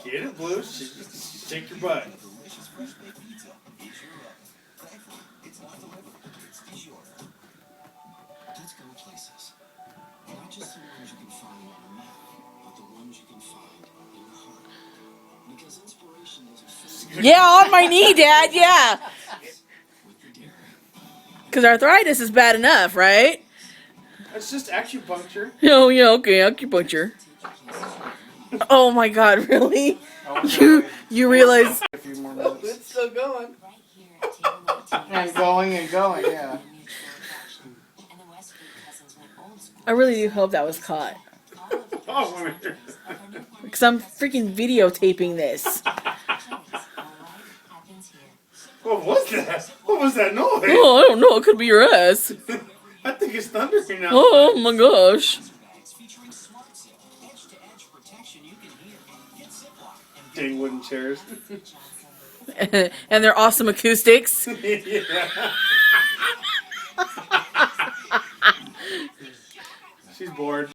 Get it, Blue. Shake your butt. Let's go places. Not just the ones you can find on a map, but the ones you can find in your heart. Because inspiration doesn't Yeah, on my knee, Dad, yeah. Because arthritis is bad enough, right? It's just acupuncture. Oh, yeah, okay, acupuncture. Oh my God, really? You realize... A few more minutes. It's still going. And going and going, yeah. I really do hope that was caught. Oh, Because I'm freaking videotaping this. what was that? What was that noise? Oh, I don't know. It could be your ass. I think it's thundering now. Oh my gosh. Dang wooden chairs. And they're awesome acoustics. She's bored.